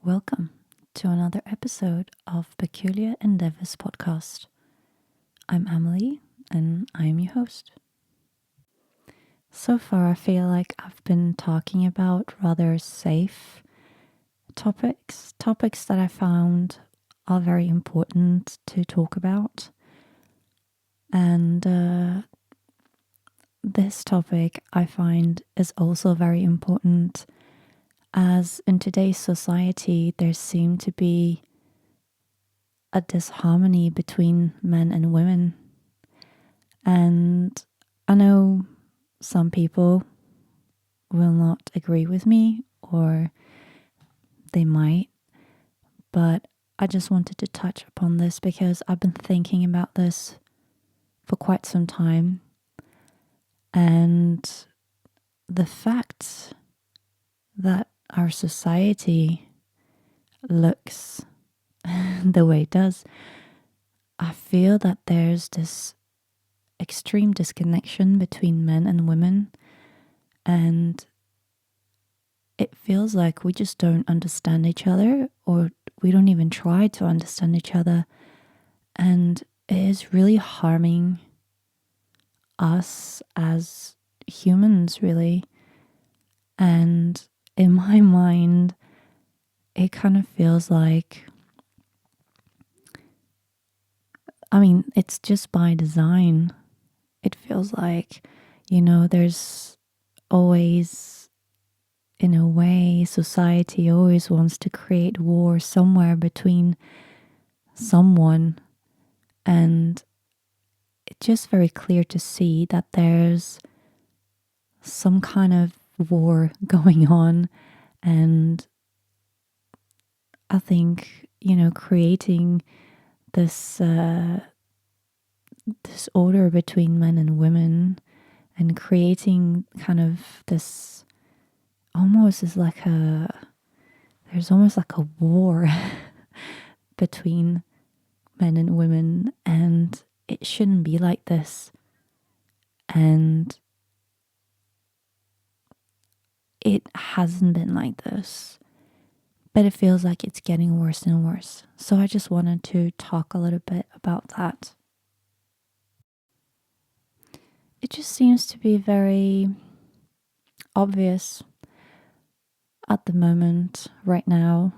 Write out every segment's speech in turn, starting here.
Welcome to another episode of Peculiar Endeavors podcast. I'm Emily and I'm your host. So far, I feel like I've been talking about rather safe topics that I found are very important to talk about. And this topic I find is also very important, as in today's society there seems to be a disharmony between men and women. And I know some people will not agree with me, or they might, but I just wanted to touch upon this because I've been thinking about this for quite some time. And the fact that our society looks the way it does, I feel that there's this extreme disconnection between men and women, and it feels like we just don't understand each other, or we don't even try to understand each other, and it is really harming us as humans, really. And in my mind, it kind of feels like, it's just by design. It feels like, there's always, in a way, society always wants to create war somewhere between someone. And it's just very clear to see that there's some kind of war going on. And I think, creating this this order between men and women, and creating kind of this almost is like there's almost like a war between men and women, and it shouldn't be like this. And it hasn't been like this, but it feels like it's getting worse and worse. So I just wanted to talk a little bit about that. It just seems to be very obvious at the moment, right now,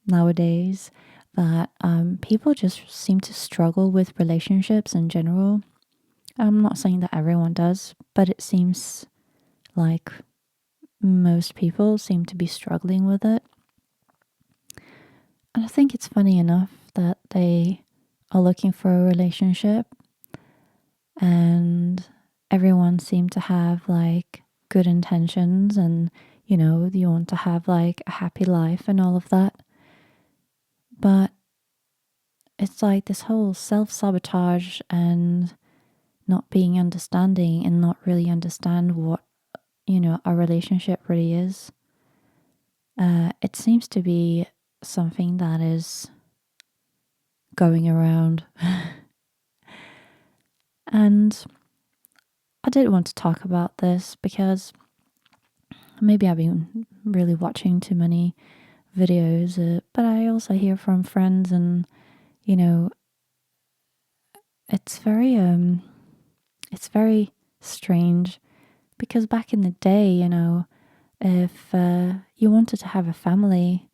nowadays, that people just seem to struggle with relationships in general. I'm not saying that everyone does, but it seems like most people seem to be struggling with it. And I think it's funny enough that they are looking for a relationship, and everyone seems to have like good intentions, and you want to have like a happy life and all of that. But it's like this whole self-sabotage and not being understanding, and not really understand what a relationship really is. It seems to be something that is going around. And I did want to talk about this because maybe I've been really watching too many videos, but I also hear from friends, and it's very strange, because back in the day, if you wanted to have a family,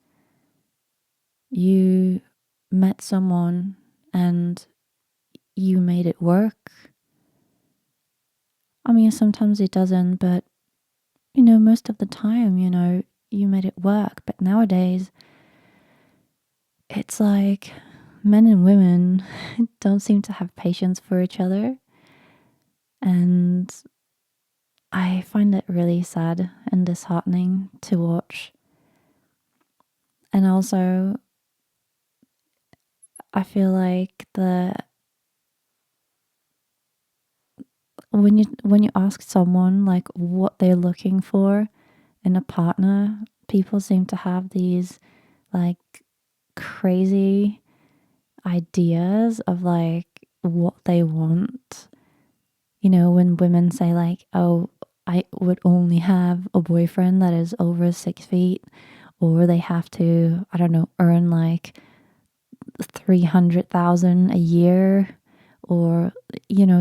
you met someone and you made it work. Sometimes it doesn't, but most of the time, you made it work. But nowadays, it's like men and women don't seem to have patience for each other. And I find it really sad and disheartening to watch. And also, I feel like when you ask someone like what they're looking for in a partner, people seem to have these like crazy ideas of like what they want. When women say like, oh, I would only have a boyfriend that is over 6 feet, or they have to, I don't know, earn like 300,000 a year, or,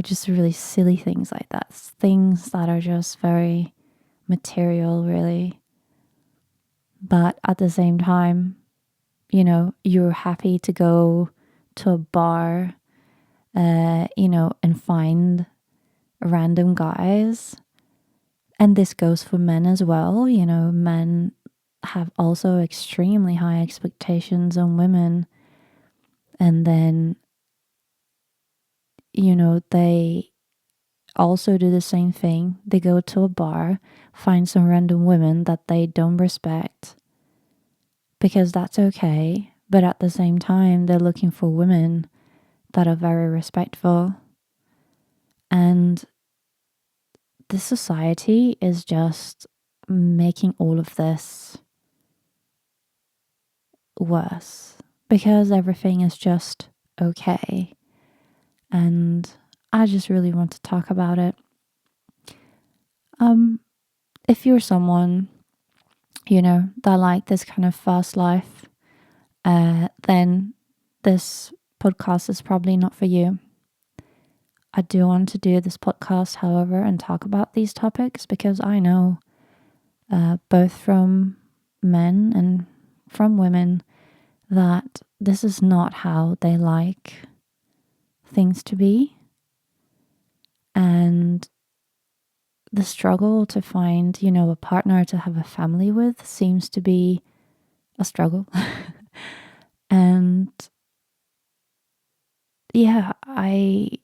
just really silly things like that. Things that are just very material, really. But at the same time, you're happy to go to a bar, and find random guys. And this goes for men as well. Men have also extremely high expectations on women. And then, they also do the same thing. They go to a bar, find some random women that they don't respect, because that's okay. But at the same time, they're looking for women that are very respectful. And this society is just making all of this worse, because everything is just okay. And I just really want to talk about it. If you're someone, that like this kind of fast life, then this podcast is probably not for you. I do want to do this podcast, however, and talk about these topics, because I know, both from men and from women, that this is not how they like things to be. And the struggle to find, a partner to have a family with seems to be a struggle. And yeah, I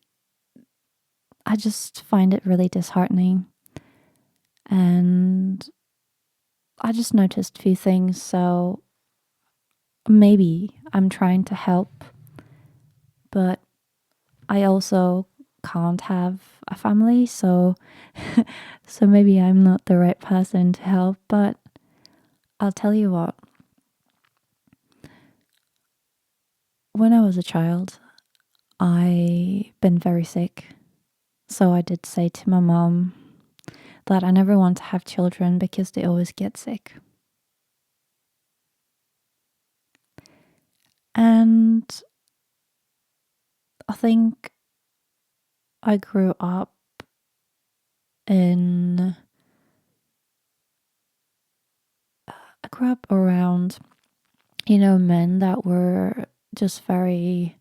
just find it really disheartening. And I just noticed a few things, so maybe I'm trying to help, but I also can't have a family, so so maybe I'm not the right person to help. But I'll tell you what, when I was a child, I been very sick. So I did say to my mom that I never want to have children because they always get sick. And I think I grew up in I grew up around, men that were just very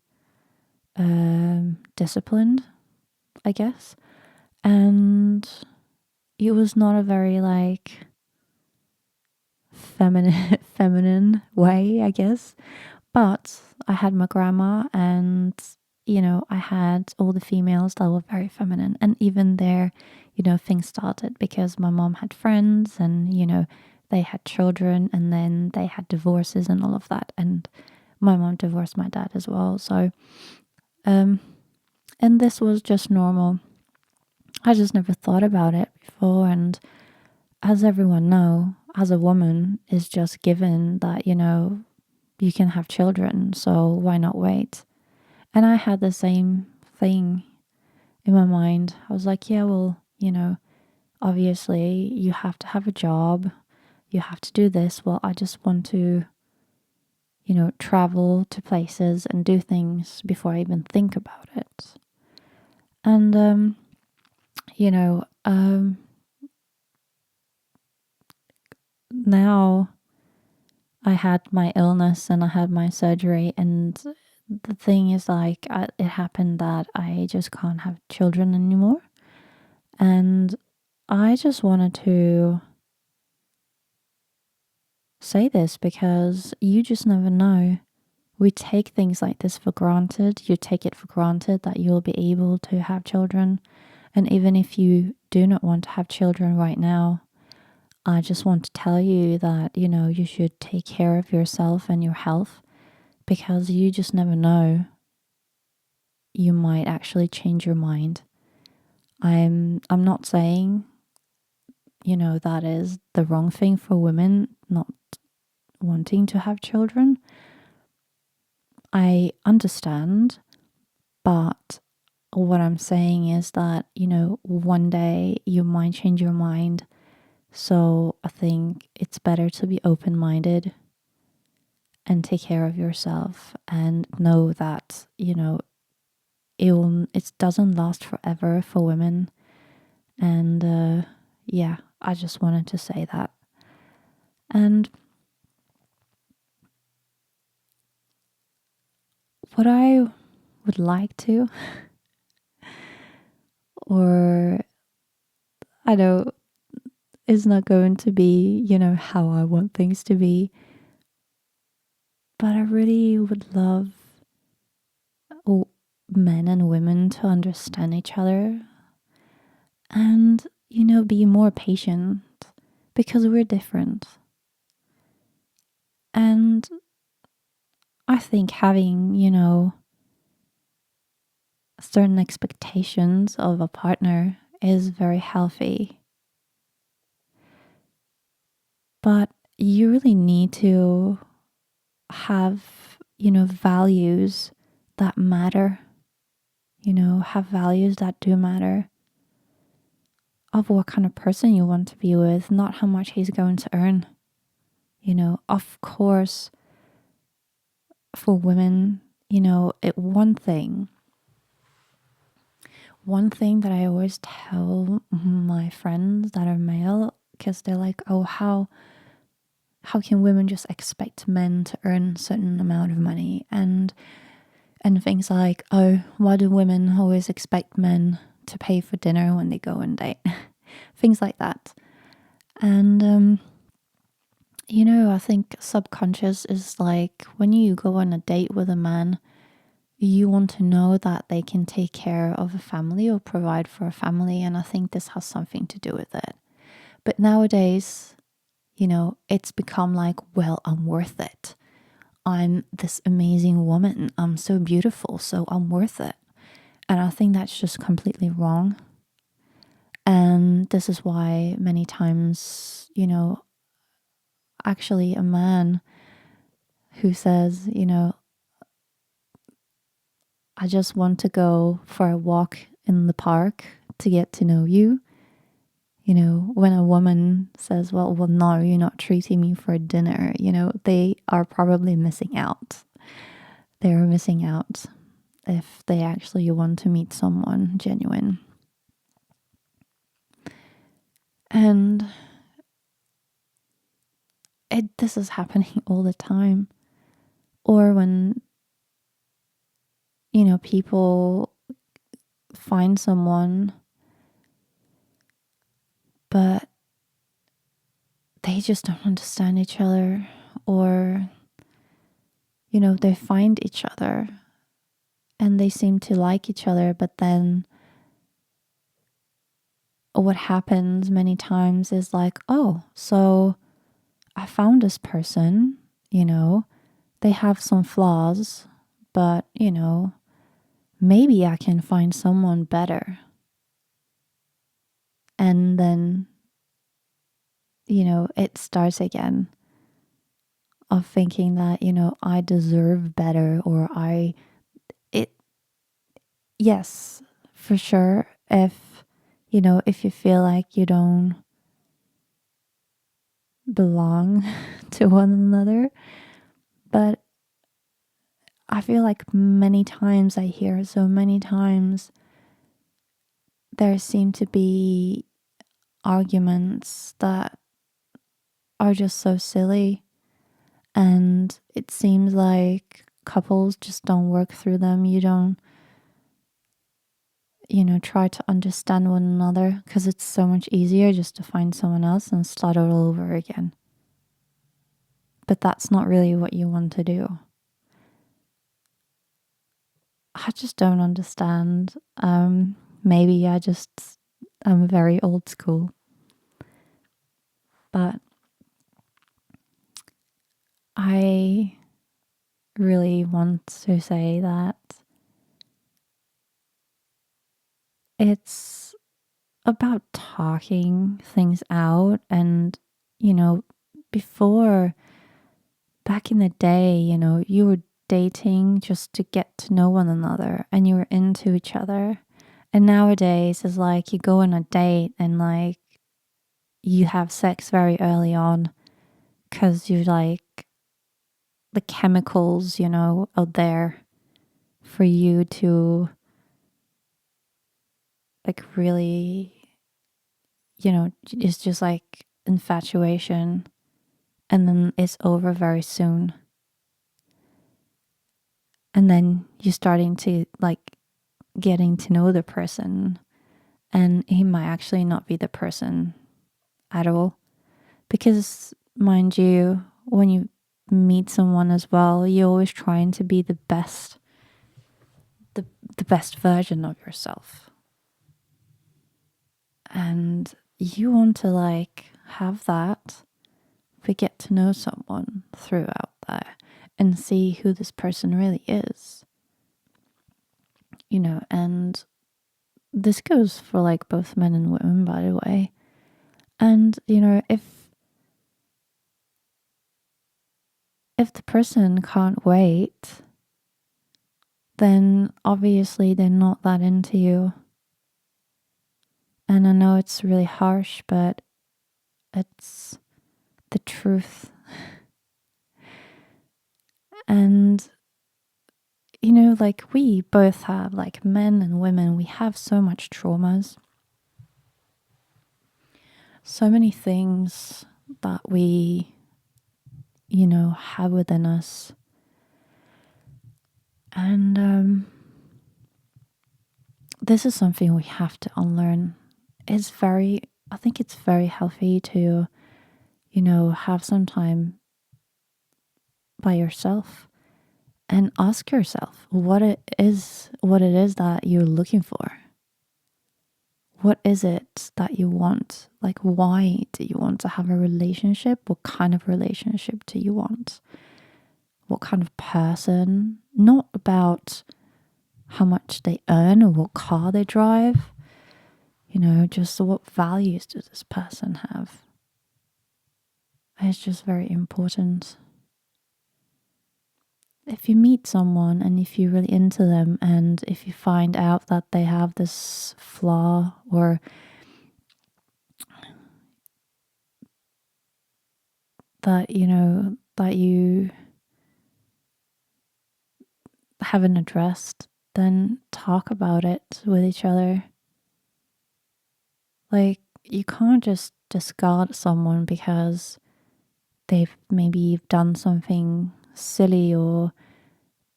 disciplined, I guess. And it was not a very like feminine feminine way, I guess. But I had my grandma, and I had all the females that were very feminine. And even there, things started because my mom had friends, and they had children, and then they had divorces and all of that. And my mom divorced my dad as well. So and this was just normal. I just never thought about it before. And as everyone know, as a woman, is just given that, you can have children, so why not wait? And I had the same thing in my mind. I was like, yeah, well, obviously you have to have a job, you have to do this. Well, I just want to, travel to places and do things before I even think about it. And, now I had my illness and I had my surgery, and the thing is, like, it happened that I just can't have children anymore. And I just wanted to say this because you just never know. We take things like this for granted. You take it for granted that you'll be able to have children. And even if you do not want to have children right now, I just want to tell you that, you should take care of yourself and your health, because you just never know. You might actually change your mind. I'm not saying, that is the wrong thing for women not wanting to have children. I understand, but what I'm saying is that, one day you might change your mind So I think it's better to be open minded and take care of yourself and know that, it doesn't last forever for women. And yeah, I just wanted to say that. And what I would like to, or I know it's not going to be, how I want things to be, but I really would love men and women to understand each other and, be more patient because we're different. And I think having, certain expectations of a partner is very healthy. But you really need to have, values that matter, have values that do matter of what kind of person you want to be with, not how much he's going to earn. Of course, for women, one thing that I always tell my friends that are male, because they're like, oh, how can women just expect men to earn a certain amount of money? And things like, oh, why do women always expect men to pay for dinner when they go and date? Things like that. And I think subconscious is like when you go on a date with a man, you want to know that they can take care of a family or provide for a family. And I think this has something to do with it. But nowadays, it's become like, well, I'm worth it. I'm this amazing woman. I'm so beautiful, so I'm worth it. And I think that's just completely wrong. And this is why many times, actually a man who says, I just want to go for a walk in the park to get to know you. When a woman says, well, no, you're not treating me for dinner, they are probably missing out. They are missing out if they actually want to meet someone genuine. And this is happening all the time. Or when, people find someone, but they just don't understand each other, or, they find each other and they seem to like each other, but then what happens many times is like, oh, so I found this person, they have some flaws, but, maybe I can find someone better. And then, it starts again of thinking that, I deserve better, or yes, for sure. If you feel like you don't belong to one another. But I feel like many times I hear so many times there seem to be arguments that are just so silly, and it seems like couples just don't work through them. You don't, try to understand one another, because it's so much easier just to find someone else and start all over again. But that's not really what you want to do. I just don't understand. Maybe I'm very old school. But I really want to say that it's about talking things out. And, before, back in the day, you were dating just to get to know one another and you were into each other. And nowadays it's like you go on a date and like you have sex very early on because you like the chemicals, out there for you to like really, it's just like infatuation and then it's over very soon. And then you're starting to like getting to know the person, and he might actually not be the person at all. Because, mind you, when you meet someone as well, you're always trying to be the best, the best version of yourself. And you want to like have that, but get to know someone throughout that and see who this person really is. And this goes for like both men and women, by the way. And, if the person can't wait, then obviously they're not that into you. And I know it's really harsh, but it's the truth. And, like we both have, like men and women, we have so much traumas. So many things that we, have within us. And this is something we have to unlearn. I think it's very healthy to, have some time by yourself and ask yourself what it is that you're looking for. What is it that you want? Like, why do you want to have a relationship? What kind of relationship do you want? What kind of person? Not about how much they earn or what car they drive. Just what values does this person have? It's just very important. If you meet someone and if you're really into them and if you find out that they have this flaw or that you haven't addressed, then talk about it with each other. Like, you can't just discard someone because they've maybe done something silly or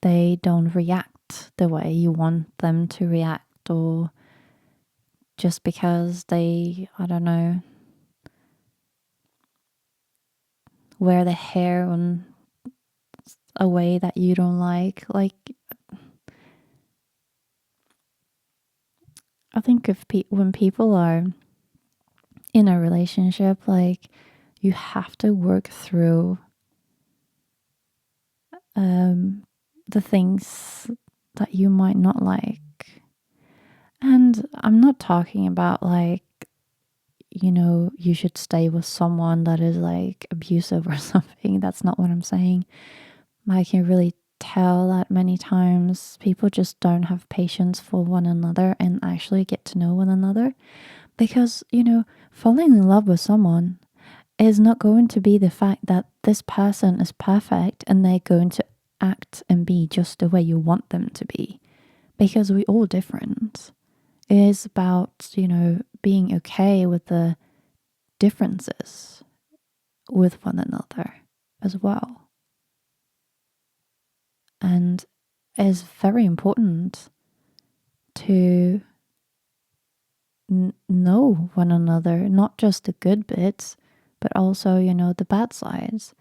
they don't react the way you want them to react, or just because they, I don't know, wear the hair on a way that you don't like. Like, I think when people are in a relationship, like, you have to work through the things that you might not like. And I'm not talking about like, you should stay with someone that is like abusive or something. That's not what I'm saying. I can really tell that many times people just don't have patience for one another and actually get to know one another. Because, falling in love with someone is not going to be the fact that this person is perfect and they're going to act and be just the way you want them to be. Because we're all different. It is about, being okay with the differences with one another as well. And it's very important to know one another, not just the good bits, but also, the bad sides.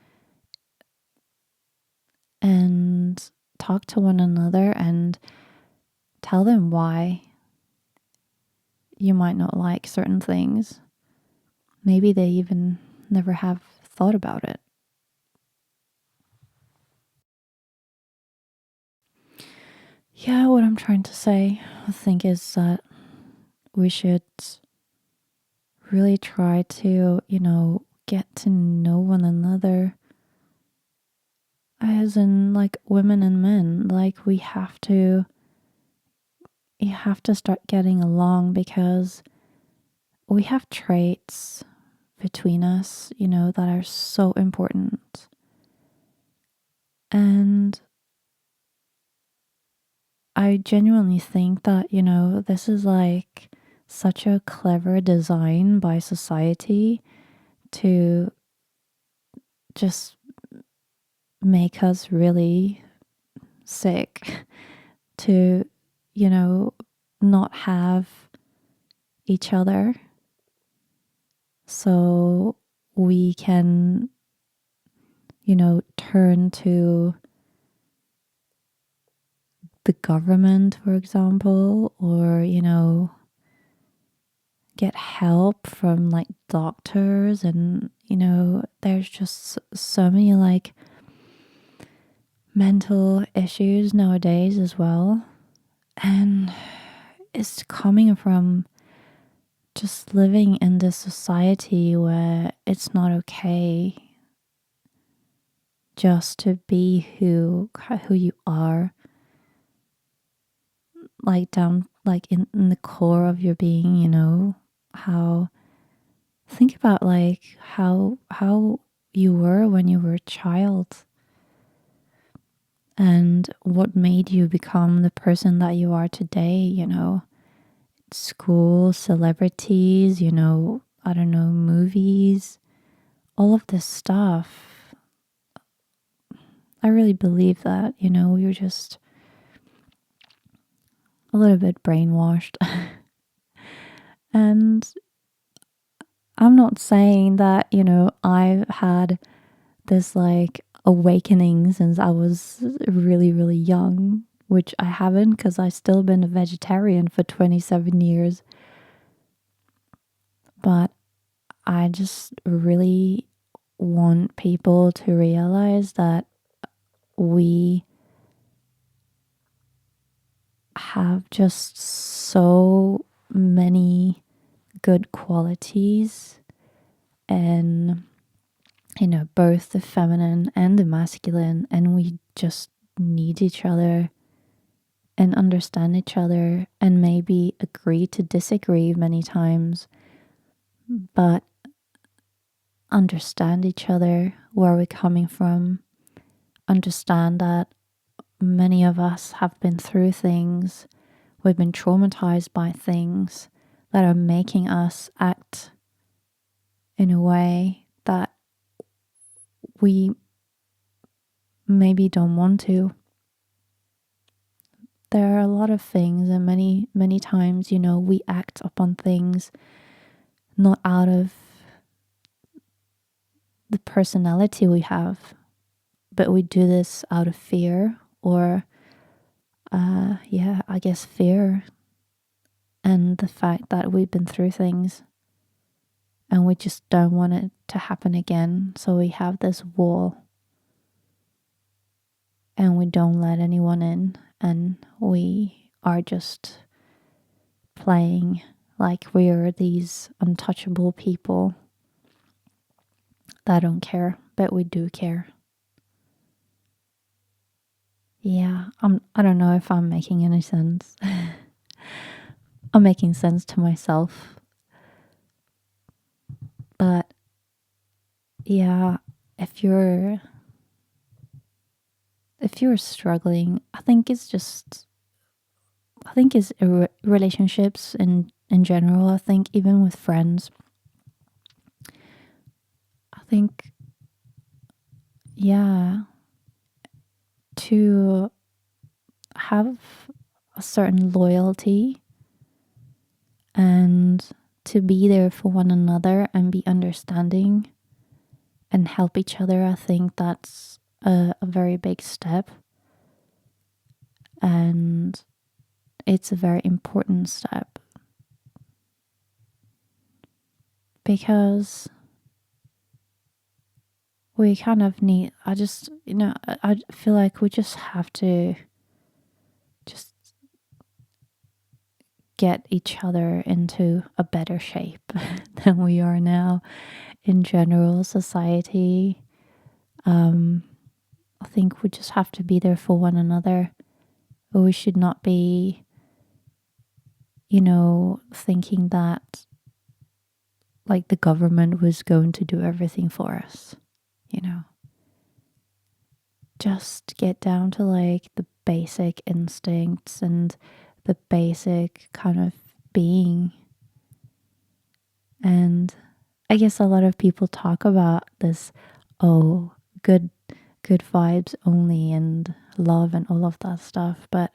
And talk to one another and tell them why you might not like certain things. Maybe they even never have thought about it. Yeah, what I'm trying to say, I think, is that we should really try to, get to know one another. As in, like, women and men, like, you have to start getting along because we have traits, between us, that are so important. And I genuinely think that, this is like such a clever design by society to just make us really sick, to, not have each other so we can, turn to the government, for example, or, get help from like doctors. And, there's just so many like mental issues nowadays as well. And it's coming from just living in this society where it's not okay just to be who you are, like down like in the core of your being. How think about like how you were when you were a child and what made you become the person that you are today. School, celebrities, I don't know, movies, all of this stuff. I really believe that, we were just a little bit brainwashed. And I'm not saying that, I've had this like awakening since I was really, really young, which I haven't because I've still been a vegetarian for 27 years. But I just really want people to realize that we have just so many good qualities and both the feminine and the masculine, and we just need each other and understand each other and maybe agree to disagree many times, but understand each other, where we're coming from, understand that many of us have been through things, we've been traumatized by things that are making us act in a way that we maybe don't want to. There are a lot of things, and many, many times, we act upon things not out of the personality we have, but we do this out of fear or, I guess fear and the fact that we've been through things and we just don't want it to happen again. So we have this wall and we don't let anyone in, and we are just playing like we are these untouchable people that don't care, but we do care. Yeah, I don't know if I'm making any sense. I'm making sense to myself. But yeah, if you're struggling, I think it's relationships in general. I think even with friends, I think, yeah, to have a certain loyalty and to be there for one another and be understanding and help each other, I think that's a very big step. And it's a very important step because we kind of need, I feel like we just have to just get each other into a better shape than we are now in general society. I think we just have to be there for one another. We should not be, thinking that like the government was going to do everything for us, you know. Just get down to like the basic instincts and the basic kind of being. And I guess a lot of people talk about this, oh, good vibes only and love and all of that stuff, but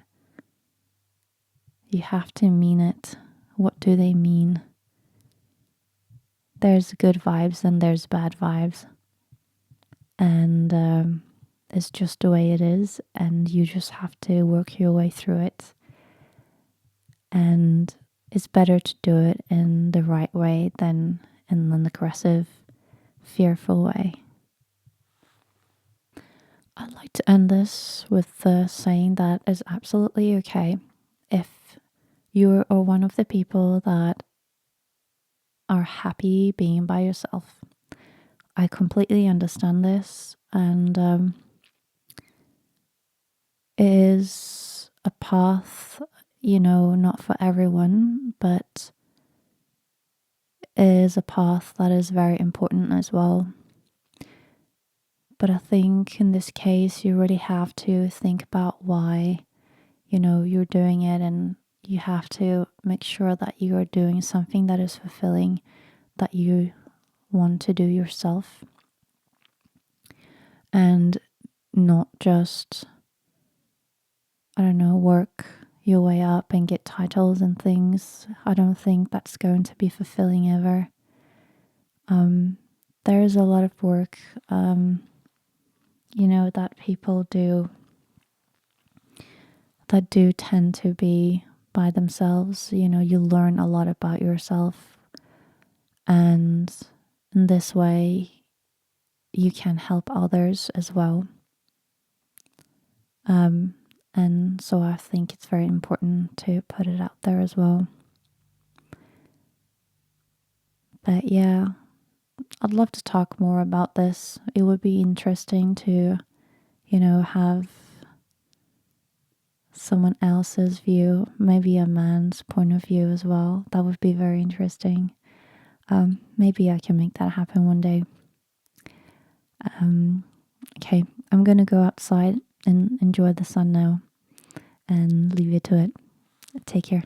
you have to mean it. What do they mean? There's good vibes and there's bad vibes. And it's just the way it is. And you just have to work your way through it. And it's better to do it in the right way than in an aggressive, fearful way. I'd like to end this with saying that it's absolutely okay if you are one of the people that are happy being by yourself. I completely understand this, and it is a path, not for everyone, but it is a path that is very important as well. But I think in this case, you really have to think about why, you're doing it, and you have to make sure that you are doing something that is fulfilling, that you want to do yourself, and not just, I don't know, work your way up and get titles and things. I don't think that's going to be fulfilling ever. There is a lot of work, that people do that do tend to be by themselves. You learn a lot about yourself, and in this way, you can help others as well. And so I think it's very important to put it out there as well. But yeah, I'd love to talk more about this. It would be interesting to, have someone else's view, maybe a man's point of view as well. That would be very interesting. Maybe I can make that happen one day. Okay, I'm gonna go outside and enjoy the sun now and leave you to it. Take care.